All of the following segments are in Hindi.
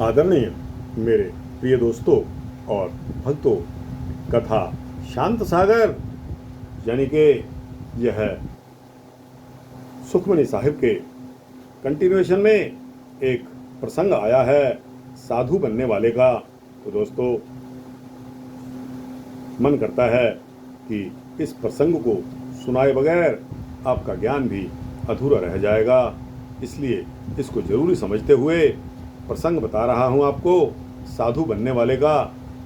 आदरणीय मेरे प्रिय दोस्तों और भक्तों, कथा शांत सागर यानी कि यह सुखमनी साहिब के कंटिन्यूएशन में एक प्रसंग आया है साधु बनने वाले का। तो दोस्तों, मन करता है कि इस प्रसंग को सुनाए बगैर आपका ज्ञान भी अधूरा रह जाएगा, इसलिए इसको जरूरी समझते हुए प्रसंग बता रहा हूं आपको साधु बनने वाले का।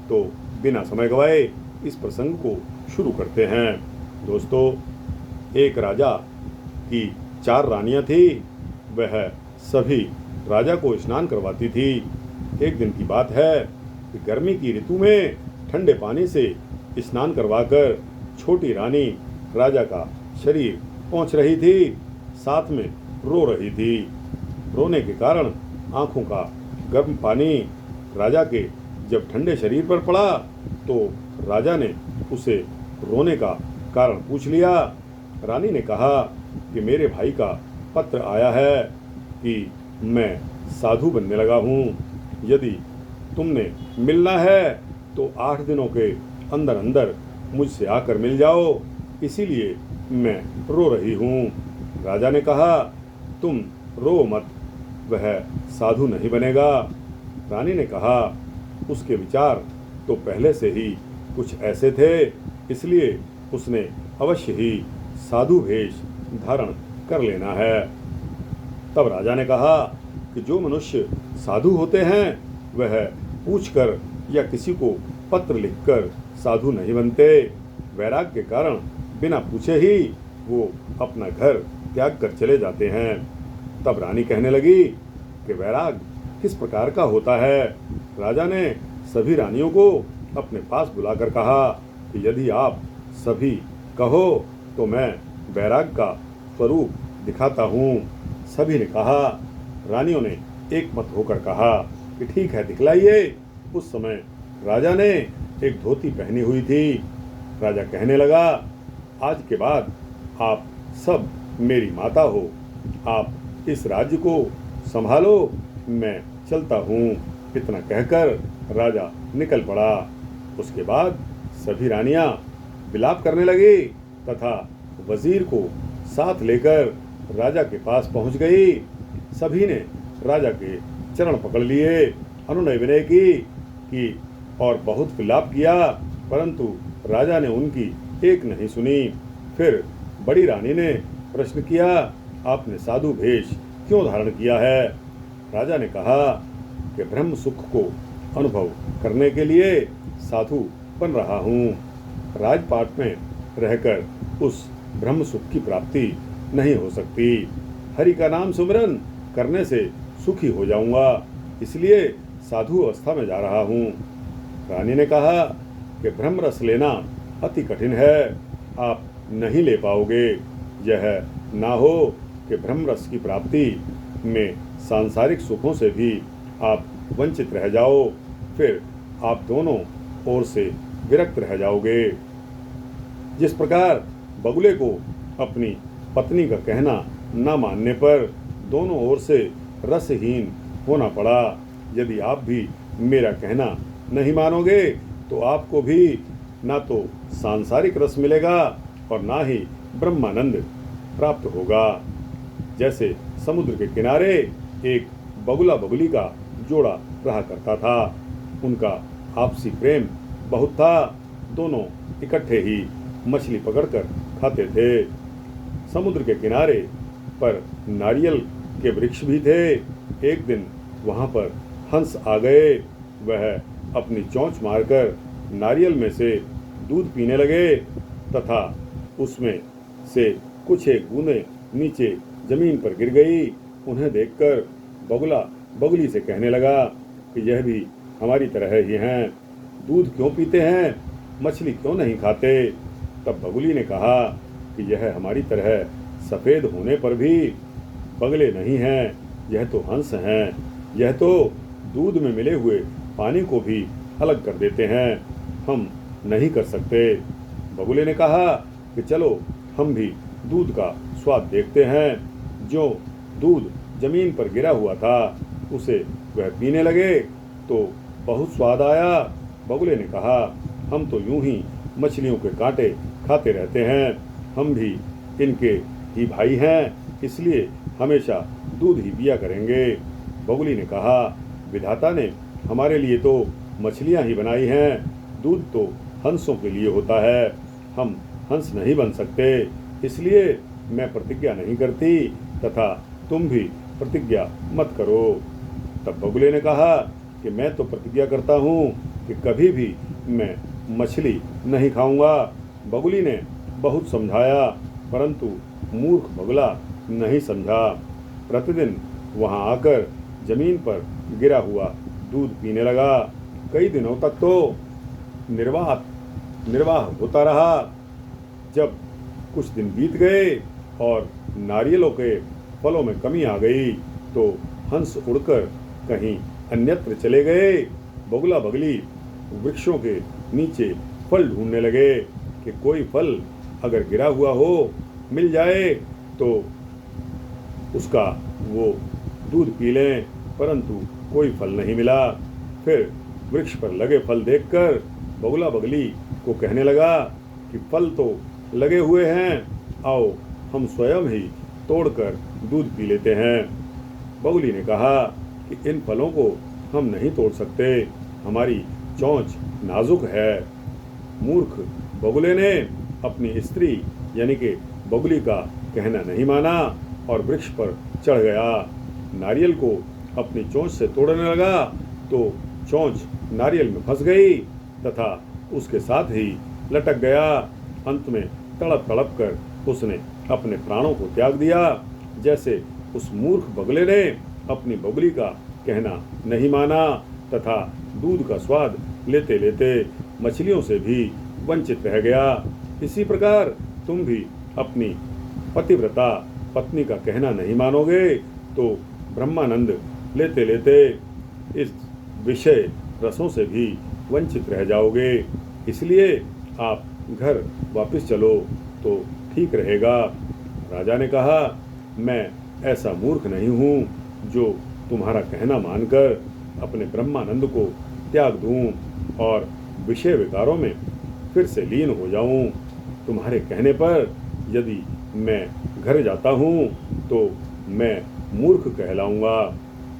तो बिना समय गवाए इस प्रसंग को शुरू करते हैं। दोस्तों, एक राजा की 4 रानियां थी। वह सभी राजा को स्नान करवाती थी। एक दिन की बात है कि गर्मी की ऋतु में ठंडे पानी से स्नान करवाकर छोटी रानी राजा का शरीर पोंछ रही थी, साथ में रो रही थी। रोने के कारण आंखों का गर्म पानी राजा के जब ठंडे शरीर पर पड़ा तो राजा ने उसे रोने का कारण पूछ लिया। रानी ने कहा कि मेरे भाई का पत्र आया है कि मैं साधु बनने लगा हूँ। यदि तुमने मिलना है तो 8 दिनों के अंदर अंदर मुझसे आकर मिल जाओ, इसीलिए मैं रो रही हूँ। राजा ने कहा, तुम रो मत, वह साधु नहीं बनेगा। रानी ने कहा, उसके विचार तो पहले से ही कुछ ऐसे थे, इसलिए उसने अवश्य ही साधु वेश धारण कर लेना है। तब राजा ने कहा कि जो मनुष्य साधु होते हैं वह पूछकर या किसी को पत्र लिखकर साधु नहीं बनते। वैराग के कारण बिना पूछे ही वो अपना घर त्याग कर चले जाते हैं। तब रानी कहने लगी कि वैराग किस प्रकार का होता है। राजा ने सभी रानियों को अपने पास बुलाकर कहा कि यदि आप सभी कहो तो मैं वैराग का स्वरूप दिखाता हूँ। सभी ने कहा। रानियों ने एक मत होकर कहा कि ठीक है, दिखलाइए। उस समय राजा ने एक धोती पहनी हुई थी। राजा कहने लगा, आज के बाद आप सब मेरी माता हो, आप इस राज्य को संभालो, मैं चलता हूँ। इतना कहकर राजा निकल पड़ा। उसके बाद सभी रानियां विलाप करने लगी तथा वजीर को साथ लेकर राजा के पास पहुंच गई। सभी ने राजा के चरण पकड़ लिए, अनुनय विनय की और बहुत विलाप किया, परंतु राजा ने उनकी एक नहीं सुनी। फिर बड़ी रानी ने प्रश्न किया, आपने साधु वेश क्यों धारण किया है? राजा ने कहा कि ब्रह्म सुख को अनुभव करने के लिए साधु बन रहा हूँ। राजपाट में रहकर उस ब्रह्म सुख की प्राप्ति नहीं हो सकती। हरि का नाम सुमिरन करने से सुखी हो जाऊंगा, इसलिए साधु अवस्था में जा रहा हूँ। रानी ने कहा कि ब्रह्म रस लेना अति कठिन है, आप नहीं ले पाओगे। यह ना हो कि ब्रह्म रस की प्राप्ति में सांसारिक सुखों से भी आप वंचित रह जाओ, फिर आप दोनों ओर से विरक्त रह जाओगे। जिस प्रकार बगुले को अपनी पत्नी का कहना न मानने पर दोनों ओर से रसहीन होना पड़ा, यदि आप भी मेरा कहना नहीं मानोगे तो आपको भी ना तो सांसारिक रस मिलेगा और ना ही ब्रह्मानंद प्राप्त होगा। जैसे समुद्र के किनारे एक बगुला बगुली का जोड़ा रहा करता था। उनका आपसी प्रेम बहुत था, दोनों इकट्ठे ही मछली पकड़कर खाते थे। समुद्र के किनारे पर नारियल के वृक्ष भी थे। एक दिन वहां पर हंस आ गए। वह अपनी चोंच मारकर नारियल में से दूध पीने लगे तथा उसमें से कुछ एक बूंदें नीचे जमीन पर गिर गई। उन्हें देखकर बगुला बगुली से कहने लगा कि यह भी हमारी तरह ही हैं, दूध क्यों पीते हैं, मछली क्यों नहीं खाते? तब बगुली ने कहा कि यह हमारी तरह सफ़ेद होने पर भी बगले नहीं हैं, यह तो हंस हैं, यह तो दूध में मिले हुए पानी को भी अलग कर देते हैं, हम नहीं कर सकते। बगुले ने कहा कि चलो हम भी दूध का स्वाद देखते हैं। जो दूध जमीन पर गिरा हुआ था उसे वह पीने लगे तो बहुत स्वाद आया। बगुले ने कहा, हम तो यूं ही मछलियों के कांटे खाते रहते हैं, हम भी इनके ही भाई हैं, इसलिए हमेशा दूध ही पिया करेंगे। बगुली ने कहा, विधाता ने हमारे लिए तो मछलियां ही बनाई हैं, दूध तो हंसों के लिए होता है, हम हंस नहीं बन सकते, इसलिए मैं प्रतिज्ञा नहीं करती तथा तुम भी प्रतिज्ञा मत करो। तब बगुले ने कहा कि मैं तो प्रतिज्ञा करता हूँ कि कभी भी मैं मछली नहीं खाऊंगा। बगुली ने बहुत समझाया, परंतु मूर्ख बगुला नहीं समझा। प्रतिदिन वहां आकर जमीन पर गिरा हुआ दूध पीने लगा। कई दिनों तक तो निर्वाह होता रहा। जब कुछ दिन बीत गए और नारियलों के फलों में कमी आ गई तो हंस उड़कर कहीं अन्यत्र चले गए। बगुला बगली वृक्षों के नीचे फल ढूंढने लगे कि कोई फल अगर गिरा हुआ हो मिल जाए तो उसका वो दूध पी लें, परंतु कोई फल नहीं मिला। फिर वृक्ष पर लगे फल देखकर बगुला बगली को कहने लगा कि फल तो लगे हुए हैं, आओ हम स्वयं ही तोड़कर दूध पी लेते हैं। बगुली ने कहा कि इन फलों को हम नहीं तोड़ सकते, हमारी चोंच नाजुक है। मूर्ख बगुले ने अपनी स्त्री यानी कि बगुली का कहना नहीं माना और वृक्ष पर चढ़ गया। नारियल को अपनी चोंच से तोड़ने लगा तो चोंच नारियल में फंस गई तथा उसके साथ ही लटक गया। अंत में तड़प तड़प कर उसने अपने प्राणों को त्याग दिया। जैसे उस मूर्ख बगुले ने अपनी बगुली का कहना नहीं माना तथा दूध का स्वाद लेते लेते मछलियों से भी वंचित रह गया, इसी प्रकार तुम भी अपनी पतिव्रता पत्नी का कहना नहीं मानोगे तो ब्रह्मानंद लेते लेते इस विषय रसों से भी वंचित रह जाओगे। इसलिए आप घर वापस चलो तो ठीक रहेगा। राजा ने कहा, मैं ऐसा मूर्ख नहीं हूँ जो तुम्हारा कहना मानकर अपने ब्रह्मानंद को त्याग दूं और विषय विकारों में फिर से लीन हो जाऊं। तुम्हारे कहने पर यदि मैं घर जाता हूँ तो मैं मूर्ख कहलाऊंगा।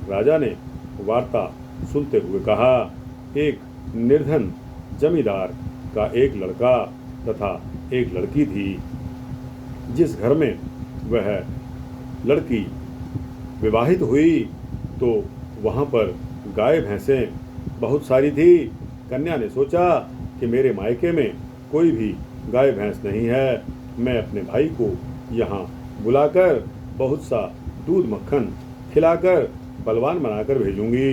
राजा ने वार्ता सुनते हुए कहा, एक निर्धन जमींदार का एक लड़का तथा एक लड़की थी। जिस घर में वह लड़की विवाहित हुई तो वहाँ पर गाय भैंसें बहुत सारी थी। कन्या ने सोचा कि मेरे मायके में कोई भी गाय भैंस नहीं है, मैं अपने भाई को यहाँ बुलाकर बहुत सा दूध मक्खन खिलाकर बलवान बनाकर भेजूंगी।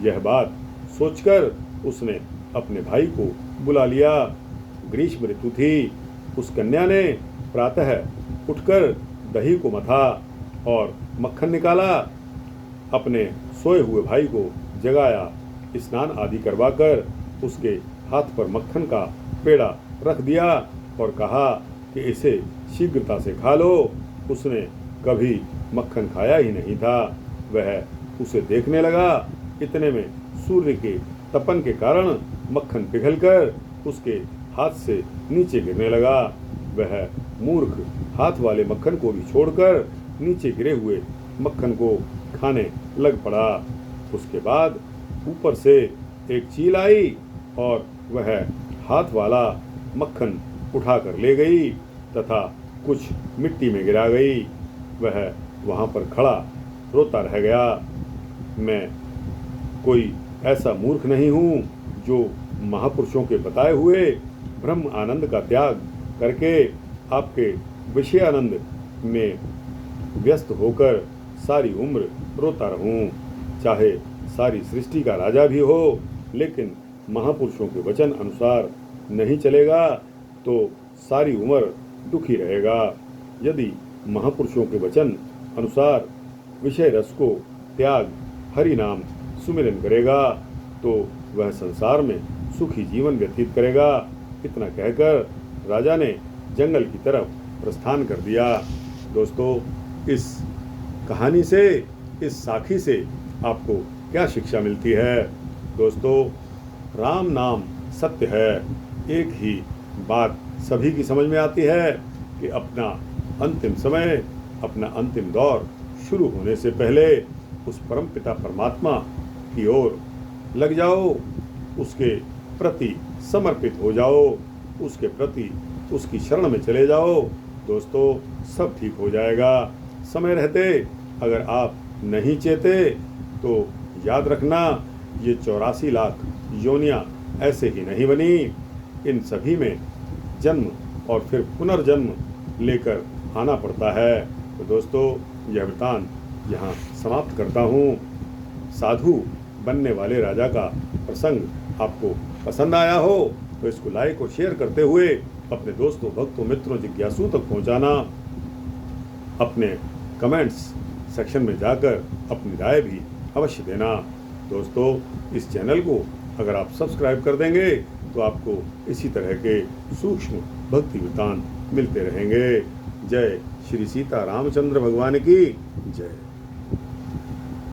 यह बात सोचकर उसने अपने भाई को बुला लिया। ग्रीष्म ऋतु थी। उस कन्या ने प्रातः उठकर दही को मथा और मक्खन निकाला, अपने सोए हुए भाई को जगाया, स्नान आदि करवाकर उसके हाथ पर मक्खन का पेड़ा रख दिया और कहा कि इसे शीघ्रता से खा लो। उसने कभी मक्खन खाया ही नहीं था। वह उसे देखने लगा। इतने में सूर्य के तपन के कारण मक्खन पिघलकर उसके हाथ से नीचे गिरने लगा। वह मूर्ख हाथ वाले मक्खन को भी छोड़कर नीचे गिरे हुए मक्खन को खाने लग पड़ा। उसके बाद ऊपर से एक चील आई और वह हाथ वाला मक्खन उठाकर ले गई तथा कुछ मिट्टी में गिरा गई। वह वहाँ पर खड़ा रोता रह गया। मैं कोई ऐसा मूर्ख नहीं हूँ जो महापुरुषों के बताए हुए ब्रह्म आनंद का त्याग करके आपके विषय आनंद में व्यस्त होकर सारी उम्र रोता रहूं। चाहे सारी सृष्टि का राजा भी हो, लेकिन महापुरुषों के वचन अनुसार नहीं चलेगा तो सारी उम्र दुखी रहेगा। यदि महापुरुषों के वचन अनुसार विषय रस को त्याग हरि नाम सुमिरन करेगा तो वह संसार में सुखी जीवन व्यतीत करेगा। इतना कहकर राजा ने जंगल की तरफ प्रस्थान कर दिया। दोस्तों, इस कहानी से, इस साखी से आपको क्या शिक्षा मिलती है। दोस्तों, राम नाम सत्य है। एक ही बात सभी की समझ में आती है कि अपना अंतिम समय, अपना अंतिम दौर शुरू होने से पहले उस परमपिता परमात्मा की ओर लग जाओ, उसके प्रति समर्पित हो जाओ, उसके प्रति उसकी शरण में चले जाओ। दोस्तों, सब ठीक हो जाएगा। समय रहते अगर आप नहीं चेते तो याद रखना, ये 84 लाख योनियाँ ऐसे ही नहीं बनी। इन सभी में जन्म और फिर पुनर्जन्म लेकर आना पड़ता है। तो दोस्तों, यह वृत्तांत यहाँ समाप्त करता हूँ। साधु बनने वाले राजा का प्रसंग आपको पसंद आया हो तो इसको लाइक और शेयर करते हुए अपने दोस्तों, भक्तों, मित्रों, जिज्ञासुओं तक पहुँचाना। अपने कमेंट्स सेक्शन में जाकर अपनी राय भी अवश्य देना। दोस्तों, इस चैनल को अगर आप सब्सक्राइब कर देंगे तो आपको इसी तरह के सूक्ष्म भक्ति वृत्तांत मिलते रहेंगे। जय श्री सीता रामचंद्र भगवान की जय।